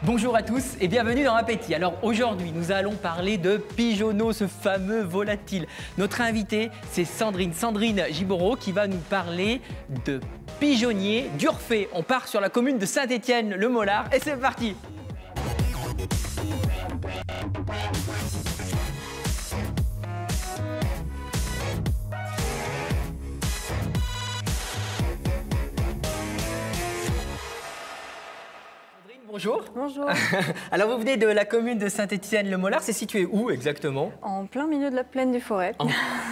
Bonjour à tous et bienvenue dans Appétit. Alors aujourd'hui, nous allons parler de pigeonneaux, ce fameux volatile. Notre invitée, c'est Sandrine Giboreau qui va nous parler de pigeonnier d'Urfé. On part sur la commune de Saint-Étienne-le-Molard et c'est parti. Bonjour. Bonjour. Alors vous venez de la commune de Saint-Étienne-le-Molard, c'est situé où exactement? En plein milieu de la plaine du Forêt.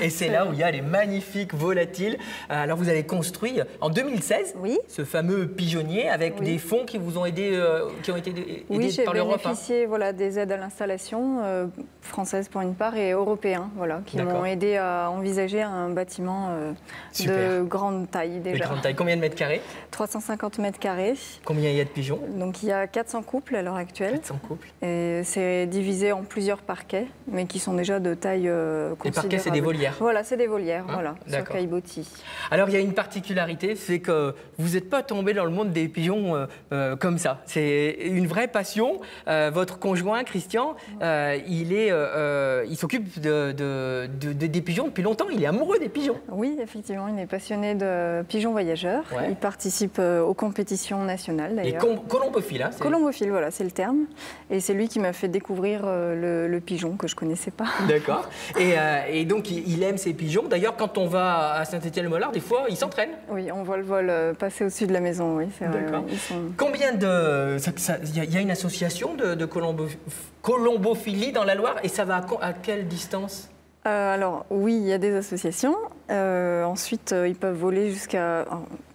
Et c'est là où il y a les magnifiques volatiles. Alors vous avez construit en 2016 ce fameux pigeonnier avec des fonds qui vous ont aidé, qui ont été aidés par l'Europe. Oui, j'ai bénéficié des aides à l'installation françaises pour une part et européens qui m'ont aidé à envisager un bâtiment de grande taille déjà. De grande taille. Combien de mètres carrés? 350 mètres carrés. Combien il y a de pigeons? Donc il y a 400 couples à l'heure actuelle. 400 couples. Et c'est divisé en plusieurs parquets, mais qui sont déjà de taille considérable. Les parquets, c'est des volières? Voilà, c'est des volières, sur caillebotis. Alors, il y a une particularité, c'est que vous n'êtes pas tombé dans le monde des pigeons comme ça. C'est une vraie passion. Votre conjoint, Christian, il s'occupe des pigeons depuis longtemps. Il est amoureux des pigeons. Oui, effectivement, il est passionné de pigeons voyageurs. Ouais. Il participe aux compétitions nationales, d'ailleurs. Et colombophile, hein? Colombophile, voilà, c'est le terme. Et c'est lui qui m'a fait découvrir le pigeon que je ne connaissais pas. D'accord. Et donc, il aime ces pigeons. D'ailleurs, quand on va à Saint-Étienne-le-Molard, des fois, ils s'entraînent. Oui, on voit le vol passer au-dessus de la maison, oui, c'est vrai. Combien de... Il y a une association de colombophilie dans la Loire, et ça va à quelle distance? Alors, oui, il y a des associations. Ensuite, ils peuvent voler jusqu'à...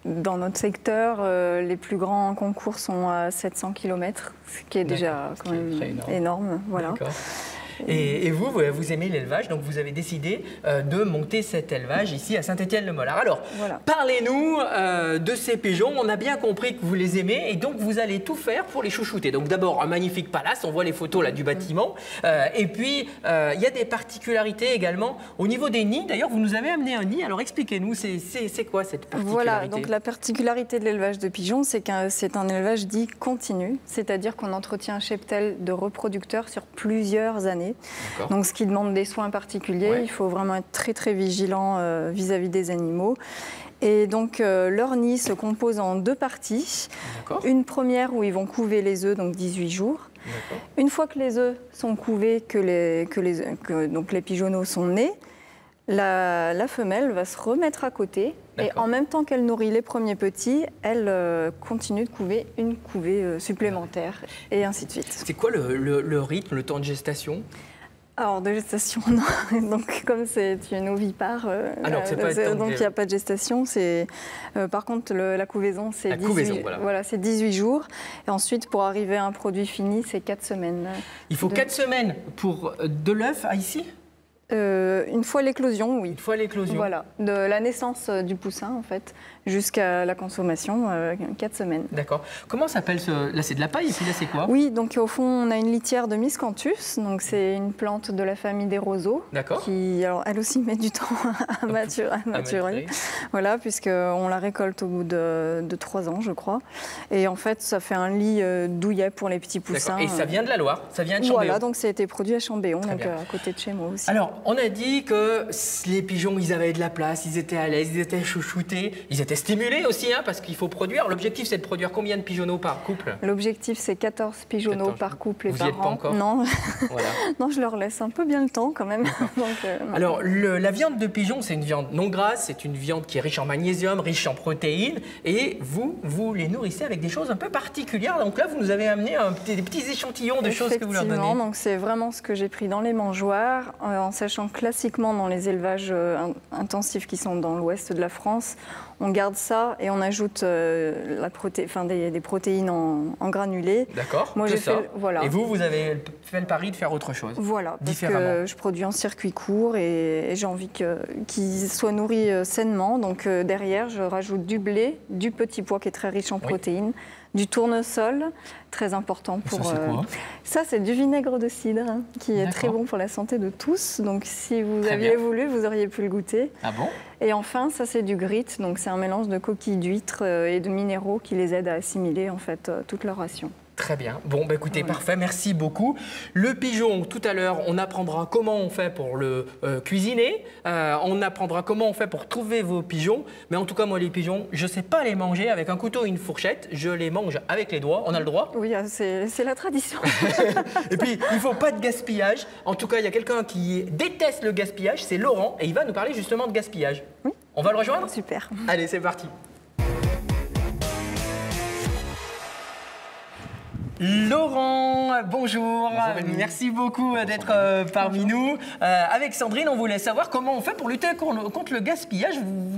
Dans notre secteur, les plus grands concours sont à 700 km, ce qui est déjà quand même énorme. Voilà. Et vous aimez l'élevage, donc vous avez décidé de monter cet élevage ici à Saint-Étienne-le-Molard. Alors, parlez-nous de ces pigeons. On a bien compris que vous les aimez et donc vous allez tout faire pour les chouchouter. Donc d'abord, un magnifique palace, on voit les photos là du bâtiment. Et puis, il y a des particularités également au niveau des nids. D'ailleurs, vous nous avez amené un nid. Alors expliquez-nous, c'est quoi cette particularité? Voilà, donc la particularité de l'élevage de pigeons, c'est que c'est un élevage dit continu. C'est-à-dire qu'on entretient un cheptel de reproducteurs sur plusieurs années. Donc, ce qui demande des soins particuliers, il faut vraiment être très très vigilant vis-à-vis des animaux. Et donc, leur nid se compose en deux parties. Une première où ils vont couver les œufs, donc 18 jours. Une fois que les œufs sont couvés, donc les pigeonneaux sont nés, la femelle va se remettre à côté et en même temps qu'elle nourrit les premiers petits, elle continue de couver une couvée supplémentaire et ainsi de suite. C'est quoi le rythme, le temps de gestation? Alors, de gestation, non. Donc, comme c'est une ovipare, donc il n'y a pas de gestation. Par contre, la couvaison, c'est 18 jours. Et ensuite, pour arriver à un produit fini, c'est 4 semaines. Il faut 4 semaines pour de l'œuf à ici? Une fois l'éclosion, oui. Une fois l'éclosion. Voilà, de la naissance du poussin, en fait, jusqu'à la consommation, 4 semaines. D'accord. Comment s'appelle ce... Là, c'est de la paille, et puis là, c'est quoi? Oui, donc au fond, on a une litière de miscanthus, donc c'est une plante de la famille des roseaux. D'accord. Qui, alors, elle aussi met du temps à maturer. Voilà, puisqu'on la récolte au bout de 3 ans, je crois. Et en fait, ça fait un lit douillet pour les petits poussins. Et ça vient de la Loire, ça vient de Chambéon. Voilà, donc ça a été produit à Chambéon, donc à côté de chez moi aussi. Alors, on a dit que les pigeons, ils avaient de la place, ils étaient à l'aise, ils étaient chouchoutés, ils étaient stimulés aussi, parce qu'il faut produire. L'objectif, c'est de produire combien de pigeonneaux par couple? L'objectif, c'est 14 pigeonneaux par couple et par an. Vous n'y êtes pas encore? Non. Voilà. Non, je leur laisse un peu bien le temps quand même. Alors, la viande de pigeon, c'est une viande non grasse, c'est une viande qui est riche en magnésium, riche en protéines, et vous les nourrissez avec des choses un peu particulières. Donc là, vous nous avez amené des petits échantillons de choses que vous leur donnez. Effectivement, donc c'est vraiment ce que j'ai pris dans les mangeoires, en sachant que classiquement dans les élevages intensifs qui sont dans l'ouest de la France, on garde ça et on ajoute des protéines en granulés. D'accord. Moi, Et vous avez fait le pari de faire autre chose. Voilà, parce que je produis en circuit court et j'ai envie qu'ils soient nourris sainement. Donc derrière, je rajoute du blé, du petit pois qui est très riche en protéines, du tournesol, très important pour... Ça, c'est quoi? Ça, c'est du vinaigre de cidre, qui est très bon pour la santé de tous. Donc, si vous aviez voulu, vous auriez pu le goûter. Ah bon? Et enfin, ça, c'est du grit. Donc, c'est un mélange de coquilles d'huîtres et de minéraux qui les aident à assimiler, en fait, toute leur ration. Très bien. Bon, bah écoutez, parfait, merci beaucoup. Le pigeon, tout à l'heure, on apprendra comment on fait pour le cuisiner. On apprendra comment on fait pour trouver vos pigeons. Mais en tout cas, moi, les pigeons, je ne sais pas les manger avec un couteau et une fourchette. Je les mange avec les doigts. On a le droit? Oui, c'est la tradition. Et puis, il ne faut pas de gaspillage. En tout cas, il y a quelqu'un qui déteste le gaspillage, c'est Laurent. Et il va nous parler justement de gaspillage. Oui. On va le rejoindre? Super. Allez, c'est parti. Laurent, bonjour. Merci beaucoup d'être parmi nous. Avec Sandrine, on voulait savoir comment on fait pour lutter contre le gaspillage.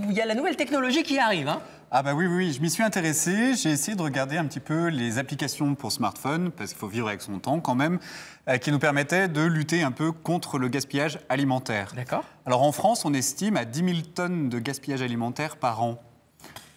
Il y a la nouvelle technologie qui arrive. Hein. Ah bah oui, je m'y suis intéressé. J'ai essayé de regarder un petit peu les applications pour smartphone, parce qu'il faut vivre avec son temps quand même, qui nous permettaient de lutter un peu contre le gaspillage alimentaire. D'accord. Alors en France, on estime à 10 000 tonnes de gaspillage alimentaire par an.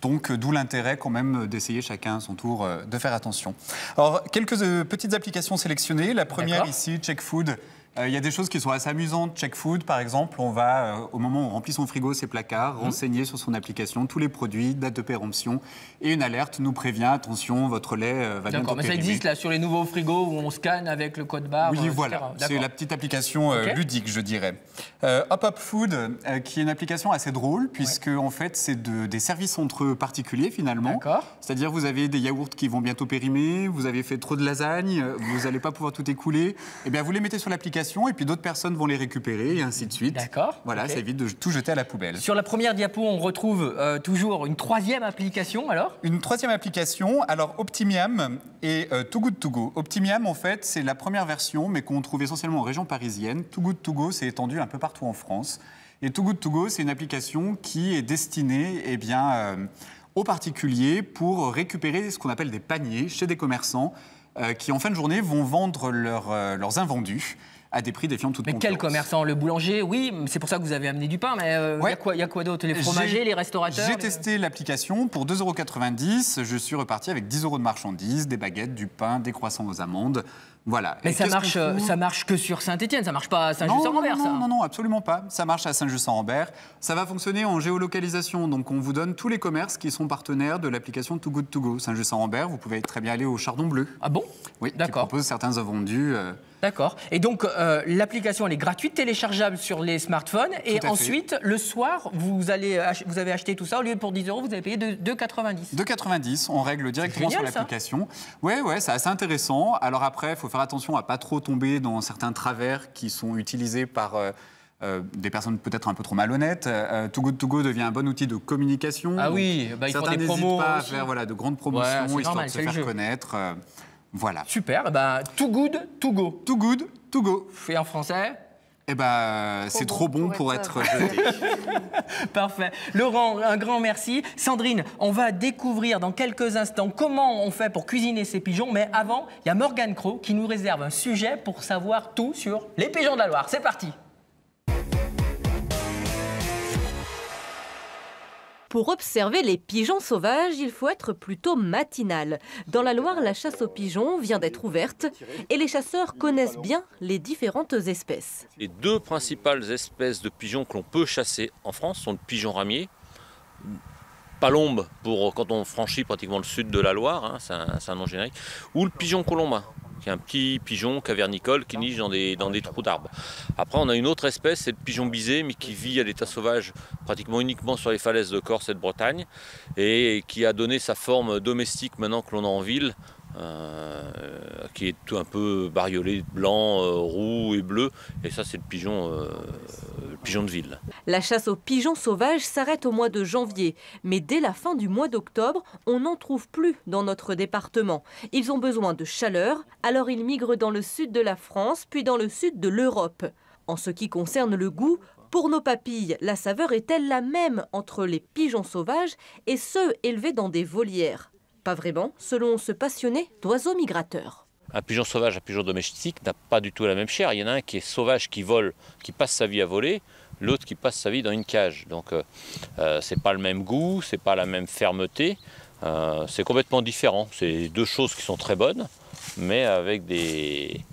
Donc, d'où l'intérêt quand même d'essayer chacun à son tour de faire attention. Alors, quelques petites applications sélectionnées. La première ici, Check Food. Il y a des choses qui sont assez amusantes. Check Food, par exemple, on va, au moment où on remplit son frigo, ses placards, renseigner sur son application tous les produits, date de péremption, et une alerte nous prévient, attention, votre lait va bientôt D'accord, mais ça périmer. existe là sur les nouveaux frigos où on scanne avec le code barre. Oui, voilà, c'est la petite application ludique, je dirais. Hop Hop Food, qui est une application assez drôle, puisque en fait, c'est des services entre particuliers finalement. D'accord. C'est-à-dire, vous avez des yaourts qui vont bientôt périmer, vous avez fait trop de lasagne, vous n'allez pas pouvoir tout écouler. Eh bien, vous les mettez sur l'application et puis d'autres personnes vont les récupérer et ainsi de suite. D'accord. Voilà, ça évite de tout jeter à la poubelle. Sur la première diapo, on retrouve toujours une troisième application alors? Une troisième application, alors Optimiam et Too Good To Go. Optimiam, en fait, c'est la première version, mais qu'on trouve essentiellement en région parisienne. Too Good To Go, c'est étendu un peu partout en France. Et Too Good To Go, c'est une application qui est destinée aux particuliers pour récupérer ce qu'on appelle des paniers chez des commerçants qui, en fin de journée, vont vendre leurs invendus à des prix défiant toute concurrence. Mais quel commerçant? Le boulanger, oui, c'est pour ça que vous avez amené du pain, mais il y a quoi d'autre? Les fromagers, les restaurateurs? J'ai testé l'application pour 2,90 €. Je suis reparti avec 10 € de marchandises, des baguettes, du pain, des croissants aux amandes. Voilà. Mais ça marche que sur Saint-Étienne, ça marche pas à Saint-Just-en-Rambert, ça? Non, absolument pas. Ça marche à Saint-Just-en-Rambert. Ça va fonctionner en géolocalisation. Donc, on vous donne tous les commerces qui sont partenaires de l'application Too Good To Go. Saint-Just-en-Rambert, vous pouvez très bien aller au Chardon Bleu. Ah bon? Oui, qui propose certains invendus. D'accord. Et donc, l'application, elle est gratuite, téléchargeable sur les smartphones. Et ensuite, le soir, vous avez acheté tout ça. Au lieu pour 10 €, vous avez payé 2,90 €. 2,90 €, on règle directement sur l'application. Ouais, c'est assez intéressant. Alors après, il faut faire attention à pas trop tomber dans certains travers qui sont utilisés par des personnes peut-être un peu trop malhonnêtes. Too Good To Go devient un bon outil de communication. Ah oui, il faut des promos pas aussi. À faire de grandes promotions, histoire de se faire jeu. Connaître. Voilà. Super, Too Good To Go. Too Good To Go. Fait en français? C'est trop bon pour être jeté. Parfait. Laurent, un grand merci. Sandrine, on va découvrir dans quelques instants comment on fait pour cuisiner ces pigeons. Mais avant, il y a Morgane Crowe qui nous réserve un sujet pour savoir tout sur les pigeons de la Loire. C'est parti. Pour observer les pigeons sauvages, il faut être plutôt matinal. Dans la Loire, la chasse aux pigeons vient d'être ouverte et les chasseurs connaissent bien les différentes espèces. Les deux principales espèces de pigeons que l'on peut chasser en France sont le pigeon ramier, palombe pour quand on franchit pratiquement le sud de la Loire, hein, c'est un nom générique, ou le pigeon colombin, qui est un petit pigeon cavernicole qui niche dans des trous d'arbres. Après, on a une autre espèce, c'est le pigeon bisé, mais qui vit à l'état sauvage pratiquement uniquement sur les falaises de Corse et de Bretagne, et qui a donné sa forme domestique maintenant que l'on a en ville, qui est tout un peu bariolé, blanc, roux et bleu, et ça c'est le pigeon de ville. La chasse aux pigeons sauvages s'arrête au mois de janvier, mais dès la fin du mois d'octobre, on n'en trouve plus dans notre département. Ils ont besoin de chaleur, alors ils migrent dans le sud de la France, puis dans le sud de l'Europe. En ce qui concerne le goût, pour nos papilles, la saveur est-elle la même entre les pigeons sauvages et ceux élevés dans des volières? Pas vraiment, selon ce passionné d'oiseaux migrateurs. Un pigeon sauvage, un pigeon domestique n'a pas du tout la même chair. Il y en a un qui est sauvage, qui vole, qui passe sa vie à voler, l'autre qui passe sa vie dans une cage. Donc c'est pas le même goût, c'est pas la même fermeté, c'est complètement différent. C'est deux choses qui sont très bonnes, mais avec des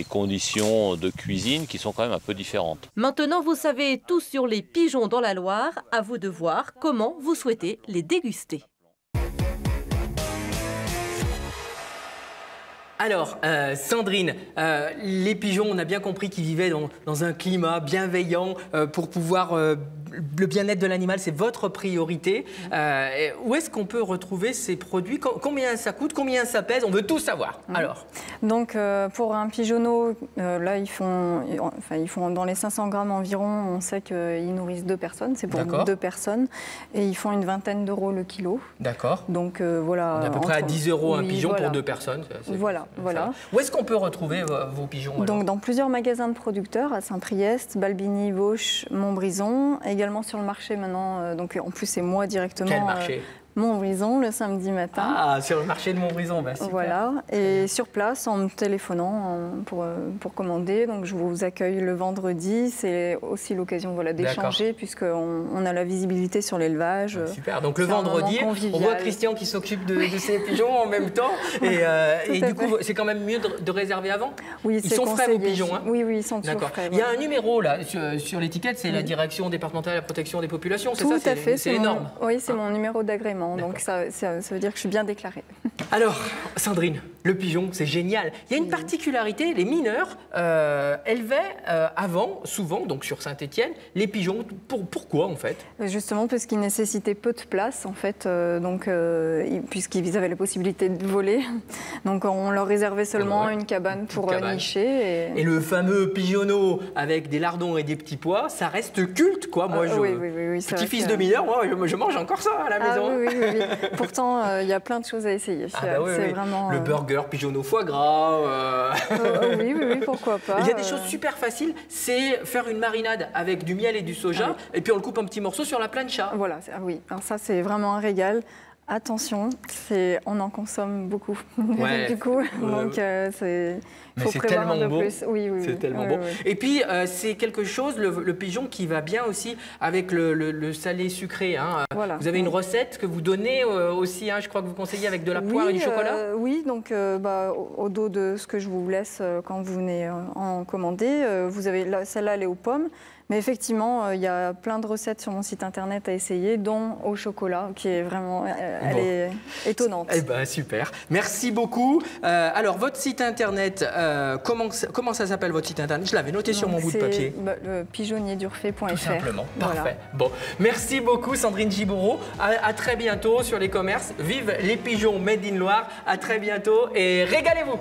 conditions de cuisine qui sont quand même un peu différentes. Maintenant, vous savez tout sur les pigeons dans la Loire. À vous de voir comment vous souhaitez les déguster. Alors, Sandrine, les pigeons, on a bien compris qu'ils vivaient dans un climat bienveillant pour pouvoir... le bien-être de l'animal, c'est votre priorité. Où est-ce qu'on peut retrouver ces produits? Combien ça coûte? Combien ça pèse? On veut tout savoir. Alors. Donc, pour un pigeonneau, là, ils font dans les 500 grammes environ. On sait qu'ils nourrissent 2 personnes. C'est pour 2 personnes. Et ils font une vingtaine d'euros le kilo. D'accord. Donc, voilà. On est à peu près à 10 euros un pigeon pour 2 personnes. Voilà. Où est-ce qu'on peut retrouver vos pigeons alors? Donc, dans plusieurs magasins de producteurs, à Saint-Priest, Balbigny, Vauche, Montbrison, également sur le marché maintenant, donc en plus c'est moi directement. Quel marché? Montbrison le samedi matin. Ah, sur le marché de Montbrison, bah, super. Voilà, et sur place en me téléphonant pour commander. Donc je vous accueille le vendredi. C'est aussi l'occasion d'échanger puisqu'on a la visibilité sur l'élevage. Super, donc le vendredi, on voit Christian qui s'occupe de ses pigeons en même temps. Et du coup, c'est quand même mieux de réserver avant? Oui, ils sont frais vos pigeons, hein? Oui, ils sont toujours frais. Il y a un numéro là sur l'étiquette, c'est la direction départementale de la protection des populations, c'est ça? Tout à fait, c'est énorme. Oui, c'est mon numéro d'agrément. Donc ça veut dire que je suis bien déclarée. Alors, Sandrine, le pigeon, c'est génial. Il y a une particularité, les mineurs élevaient avant, souvent, donc sur Saint-Étienne, les pigeons. Pourquoi en fait? Justement parce qu'ils nécessitaient peu de place en fait, puisqu'ils avaient la possibilité de voler. Donc on leur réservait seulement une cabane pour nicher. Et le fameux pigeonneau avec des lardons et des petits pois, ça reste culte quoi. Moi, oui, petit-fils de mineur, moi, je mange encore ça à la maison. Oui. Pourtant, il y a plein de choses à essayer. Vraiment, le burger pigeonneau foie gras. Oui, pourquoi pas. Il y a des choses super faciles, c'est faire une marinade avec du miel et du soja, et puis on le coupe en petits morceaux sur la plancha. Voilà, oui. Alors ça, c'est vraiment un régal. Attention, on en consomme beaucoup. Du coup, donc faut prévoir un peu plus. Oui, c'est tellement bon. Et puis c'est quelque chose, le pigeon qui va bien aussi avec le salé sucré. Hein. Voilà. Vous avez une recette que vous donnez aussi, hein, je crois que vous conseillez avec de la poire et du chocolat. Oui, donc au dos de ce que je vous laisse quand vous venez en commander, vous avez celle-là, elle est aux pommes. Mais effectivement, il y a plein de recettes sur mon site internet à essayer, dont au chocolat, qui est vraiment, elle est étonnante. Eh ben super. Merci beaucoup. Alors votre site internet, comment ça s'appelle votre site internet? Je l'avais noté sur mon bout de papier. Le pigeonnierdurfé.fr. Tout simplement. Voilà. Parfait. Bon, merci beaucoup Sandrine Gibourot. À très bientôt sur les commerces. Vive les pigeons Made in Loire. À très bientôt et régalez-vous.